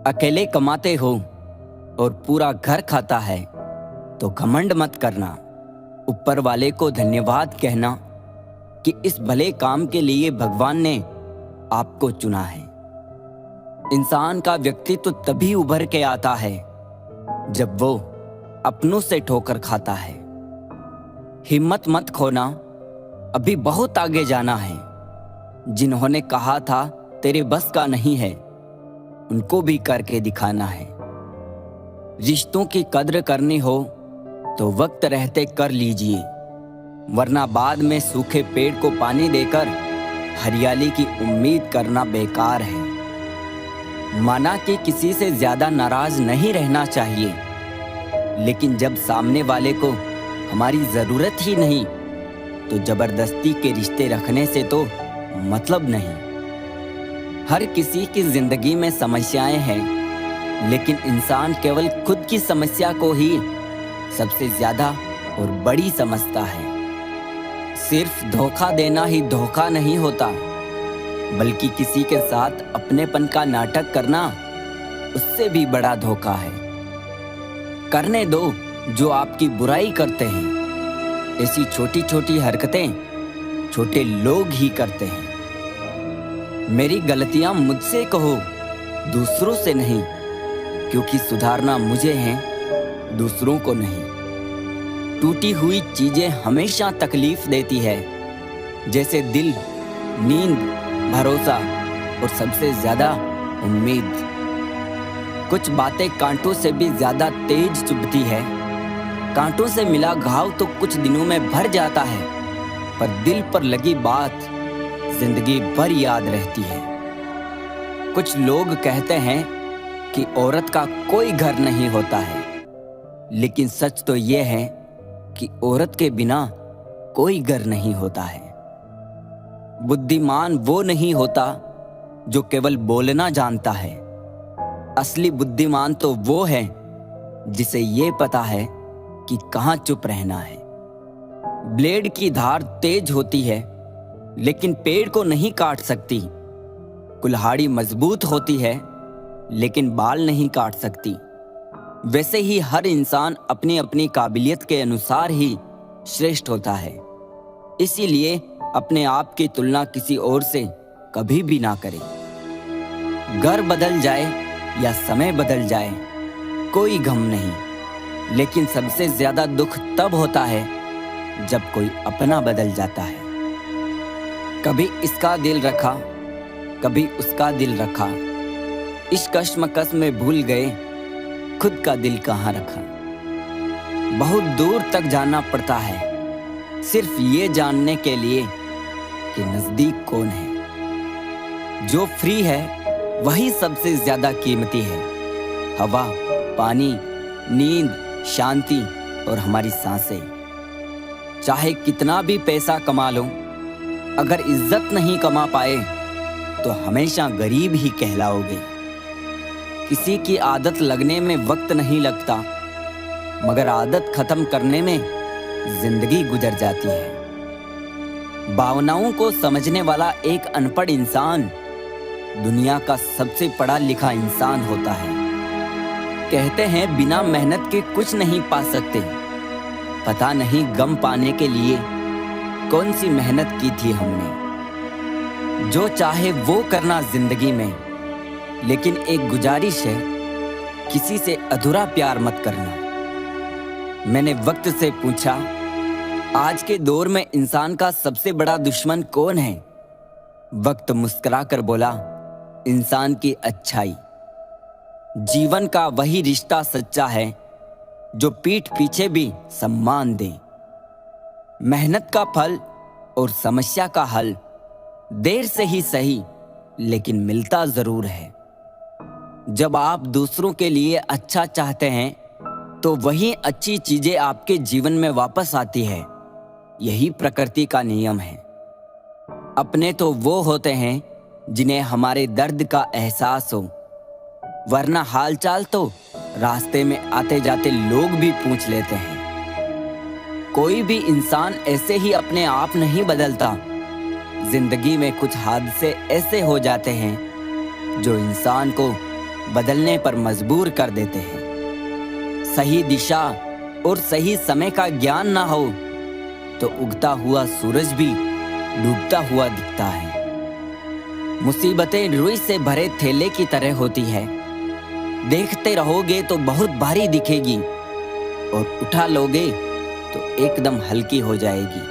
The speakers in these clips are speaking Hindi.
अकेले कमाते हो और पूरा घर खाता है तो घमंड मत करना। ऊपर वाले को धन्यवाद कहना कि इस भले काम के लिए भगवान ने आपको चुना है। इंसान का व्यक्तित्व तभी उभर के आता है जब वो अपनों से ठोकर खाता है। हिम्मत मत खोना, अभी बहुत आगे जाना है। जिन्होंने कहा था तेरे बस का नहीं है, उनको भी करके दिखाना है। रिश्तों की कद्र करनी हो तो वक्त रहते कर लीजिए, वरना बाद में सूखे पेड़ को पानी देकर हरियाली की उम्मीद करना बेकार है। माना कि किसी से ज्यादा नाराज नहीं रहना चाहिए, लेकिन जब सामने वाले को हमारी जरूरत ही नहीं तो जबरदस्ती के रिश्ते रखने से तो मतलब नहीं। हर किसी की जिंदगी में समस्याएं हैं, लेकिन इंसान केवल खुद की समस्या को ही सबसे ज्यादा और बड़ी समझता है। सिर्फ धोखा देना ही धोखा नहीं होता, बल्कि किसी के साथ अपनेपन का नाटक करना उससे भी बड़ा धोखा है। करने दो जो आपकी बुराई करते हैं। ऐसी छोटी छोटी हरकतें छोटे लोग ही करते हैं। मेरी गलतियां मुझसे कहो, दूसरों से नहीं, क्योंकि सुधारना मुझे है, दूसरों को नहीं। टूटी हुई चीजें हमेशा तकलीफ देती है, जैसे दिल, नींद, भरोसा और सबसे ज्यादा उम्मीद। कुछ बातें कांटों से भी ज्यादा तेज चुभती है। कांटों से मिला घाव तो कुछ दिनों में भर जाता है, पर दिल पर लगी बात जिंदगी भर याद रहती है। कुछ लोग कहते हैं कि औरत का कोई घर नहीं होता है, लेकिन सच तो यह है कि औरत के बिना कोई घर नहीं होता है। बुद्धिमान वो नहीं होता जो केवल बोलना जानता है। असली बुद्धिमान तो वो है जिसे ये पता है कि कहाँ चुप रहना है। ब्लेड की धार तेज होती है, लेकिन पेड़ को नहीं काट सकती। कुल्हाड़ी मजबूत होती है, लेकिन बाल नहीं काट सकती। वैसे ही हर इंसान अपनी अपनी काबिलियत के अनुसार ही श्रेष्ठ होता है। इसीलिए अपने आप की तुलना किसी और से कभी भी ना करें। घर बदल जाए या समय बदल जाए, कोई गम नहीं, लेकिन सबसे ज्यादा दुख तब होता है जब कोई अपना बदल जाता है। कभी इसका दिल रखा, कभी उसका दिल रखा, इस कश्मकश में भूल गए खुद का दिल कहाँ रखा। बहुत दूर तक जाना पड़ता है सिर्फ ये जानने के लिए कि नजदीक कौन है। जो फ्री है वही सबसे ज्यादा कीमती है। हवा, पानी, नींद, शांति और हमारी सांसें। चाहे कितना भी पैसा कमा लो, अगर इज्जत नहीं कमा पाए तो हमेशा गरीब ही कहलाओगे। किसी की आदत लगने में वक्त नहीं लगता, मगर आदत खत्म करने में जिंदगी गुजर जाती है। भावनाओं को समझने वाला एक अनपढ़ इंसान दुनिया का सबसे पढ़ा लिखा इंसान होता है। कहते हैं बिना मेहनत के कुछ नहीं पा सकते। पता नहीं गम पाने के लिए कौन सी मेहनत की थी हमने। जो चाहे वो करना जिंदगी में, लेकिन एक गुजारिश है, किसी से अधूरा प्यार मत करना। मैंने वक्त से पूछा, आज के दौर में इंसान का सबसे बड़ा दुश्मन कौन है? वक्त मुस्कुराकर बोला, इंसान की अच्छाई। जीवन का वही रिश्ता सच्चा है जो पीठ पीछे भी सम्मान दे। मेहनत का फल और समस्या का हल देर से ही सही, लेकिन मिलता जरूर है। जब आप दूसरों के लिए अच्छा चाहते हैं तो वही अच्छी चीजें आपके जीवन में वापस आती है। यही प्रकृति का नियम है। अपने तो वो होते हैं जिन्हें हमारे दर्द का एहसास हो, वरना हालचाल तो रास्ते में आते जाते लोग भी पूछ लेते हैं। कोई भी इंसान ऐसे ही अपने आप नहीं बदलता। जिंदगी में कुछ हादसे ऐसे हो जाते हैं जो इंसान को बदलने पर मजबूर कर देते हैं। सही दिशा और सही समय का ज्ञान ना हो तो उगता हुआ सूरज भी डूबता हुआ दिखता है। मुसीबतें रुई से भरे थैले की तरह होती है। देखते रहोगे तो बहुत भारी दिखेगी और उठा लोगे तो एकदम हल्की हो जाएगी।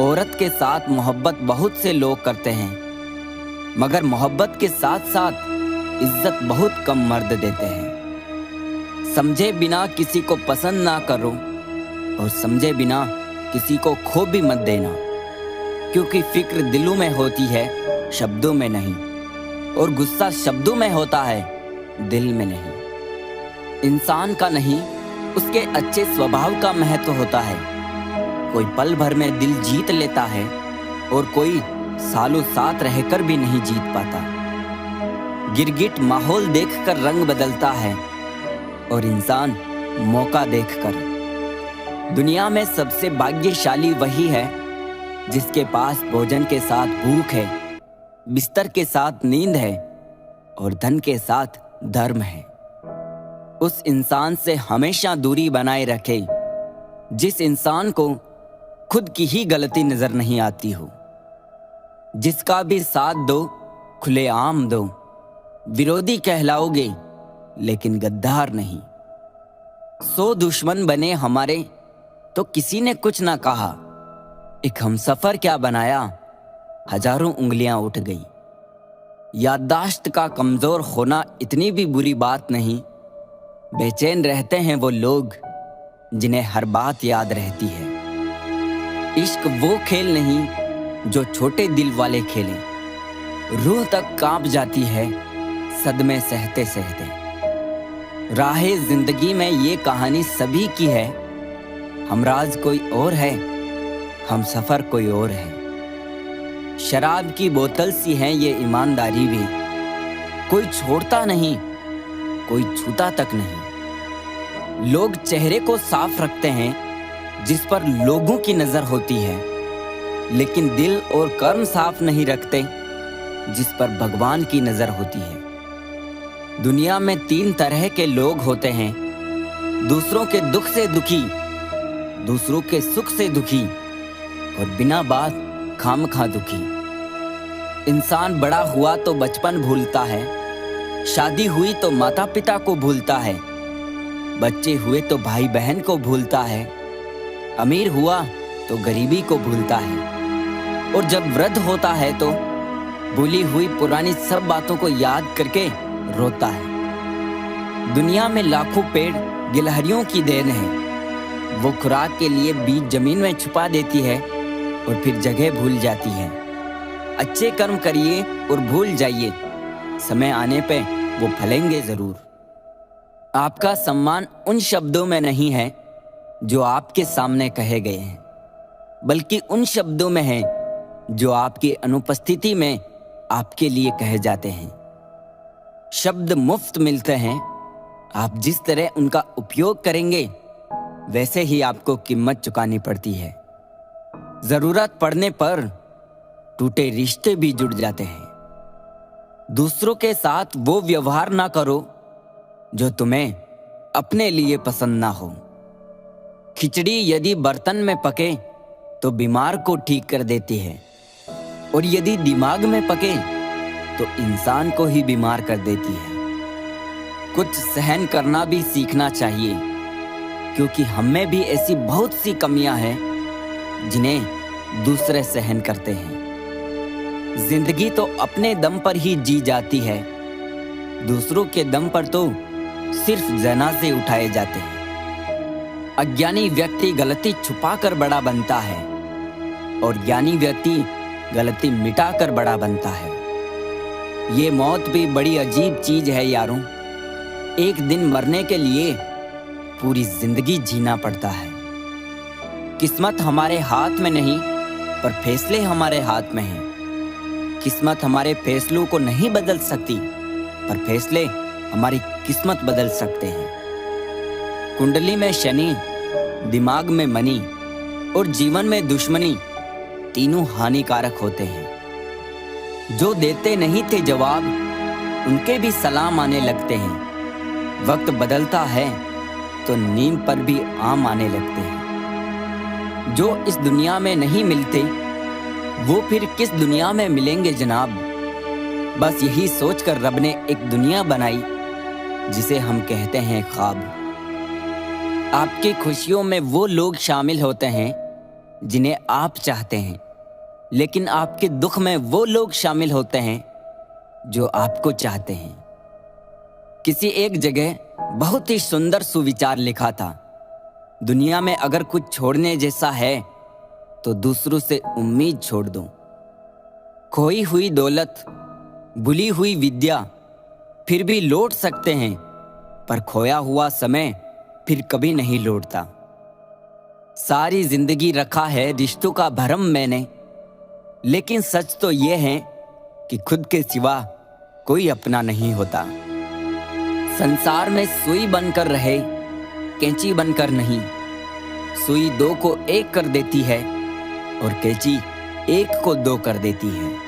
औरत के साथ मोहब्बत बहुत से लोग करते हैं, मगर मोहब्बत के साथ साथ इज्जत बहुत कम मर्द देते हैं। समझे बिना किसी को पसंद ना करो और समझे बिना किसी को खो भी मत देना, क्योंकि फिक्र दिलों में होती है, शब्दों में नहीं, और गुस्सा शब्दों में होता है, दिल में नहीं। इंसान का नहीं, उसके अच्छे स्वभाव का महत्व होता है। कोई पल भर में दिल जीत लेता है और कोई सालों साथ रहकर भी नहीं जीत पाता। गिरगिट माहौल देखकर रंग बदलता है और इंसान मौका देखकर। दुनिया में सबसे भाग्यशाली वही है जिसके पास भोजन के साथ भूख है, बिस्तर के साथ नींद है और धन के साथ धर्म है। उस इंसान से हमेशा दूरी बनाए रखे जिस इंसान को खुद की ही गलती नजर नहीं आती हो। जिसका भी साथ दो खुलेआम दो, विरोधी कहलाओगे लेकिन गद्दार नहीं। 100 दुश्मन बने हमारे तो किसी ने कुछ ना कहा, एक हमसफर क्या बनाया, हजारों उंगलियां उठ गई। याददाश्त का कमजोर होना इतनी भी बुरी बात नहीं। बेचैन रहते हैं वो लोग जिन्हें हर बात याद रहती है। इश्क वो खेल नहीं जो छोटे दिल वाले खेलें, रूह तक कांप जाती है सदमे सहते सहते। राहे जिंदगी में ये कहानी सभी की है, हमराज कोई और है, हम सफर कोई और है। शराब की बोतल सी है ये ईमानदारी भी, कोई छोड़ता नहीं, कोई छूता तक नहीं। लोग चेहरे को साफ रखते हैं जिस पर लोगों की नजर होती है, लेकिन दिल और कर्म साफ नहीं रखते जिस पर भगवान की नजर होती है। दुनिया में 3 तरह के लोग होते हैं, दूसरों के दुख से दुखी, दूसरों के सुख से दुखी और बिना बात खामखा दुखी। इंसान बड़ा हुआ तो बचपन भूलता है, शादी हुई तो माता पिता को भूलता है, बच्चे हुए तो भाई बहन को भूलता है, अमीर हुआ तो गरीबी को भूलता है, और जब वृद्ध होता है तो भूली हुई पुरानी सब बातों को याद करके रोता है। दुनिया में लाखों पेड़ गिलहरियों की देन है, वो खुराक के लिए बीज जमीन में छुपा देती है और फिर जगह भूल जाती है। अच्छे कर्म करिए और भूल जाइए, समय आने पे वो फलेंगे जरूर। आपका सम्मान उन शब्दों में नहीं है जो आपके सामने कहे गए हैं, बल्कि उन शब्दों में है जो आपकी अनुपस्थिति में आपके लिए कहे जाते हैं। शब्द मुफ्त मिलते हैं, आप जिस तरह उनका उपयोग करेंगे वैसे ही आपको कीमत चुकानी पड़ती है। जरूरत पड़ने पर टूटे रिश्ते भी जुड़ जाते हैं। दूसरों के साथ वो व्यवहार ना करो जो तुम्हें अपने लिए पसंद ना हो। खिचड़ी यदि बर्तन में पके तो बीमार को ठीक कर देती है, और यदि दिमाग में पके तो इंसान को ही बीमार कर देती है। कुछ सहन करना भी सीखना चाहिए, क्योंकि हम में भी ऐसी बहुत सी कमियां हैं जिन्हें दूसरे सहन करते हैं। जिंदगी तो अपने दम पर ही जी जाती है, दूसरों के दम पर तो सिर्फ जनाजे उठाए जाते हैं। अज्ञानी व्यक्ति गलती छुपाकर बड़ा बनता है और ज्ञानी व्यक्ति गलती मिटाकर बड़ा बनता है। ये मौत भी बड़ी अजीब चीज है यारों। एक दिन मरने के लिए पूरी जिंदगी जीना पड़ता है। किस्मत हमारे हाथ में नहीं, पर फैसले हमारे हाथ में हैं। किस्मत हमारे फैसलों को नहीं बदल सकती, पर फैसले हमारी किस्मत बदल सकते हैं। कुंडली में शनि, दिमाग में मनी और जीवन में दुश्मनी तीनों हानिकारक होते हैं। जो देते नहीं थे जवाब उनके भी सलाम आने लगते हैं। वक्त बदलता है तो नींद पर भी आम आने लगते हैं। जो इस दुनिया में नहीं मिलते वो फिर किस दुनिया में मिलेंगे जनाब। बस यही सोचकर रब ने एक दुनिया बनाई जिसे हम कहते हैं ख्वाब। आपकी खुशियों में वो लोग शामिल होते हैं जिन्हें आप चाहते हैं, लेकिन आपके दुख में वो लोग शामिल होते हैं जो आपको चाहते हैं। किसी एक जगह बहुत ही सुंदर सुविचार लिखा था, दुनिया में अगर कुछ छोड़ने जैसा है तो दूसरों से उम्मीद छोड़ दो। खोई हुई दौलत, भूली हुई विद्या फिर भी लौट सकते हैं, पर खोया हुआ समय फिर कभी नहीं लौटता। सारी जिंदगी रखा है रिश्तों का भरम मैंने, लेकिन सच तो ये है कि खुद के सिवा कोई अपना नहीं होता। संसार में सुई बनकर रहे, कैंची बनकर नहीं। सुई दो को एक कर देती है और कैंची एक को दो कर देती है।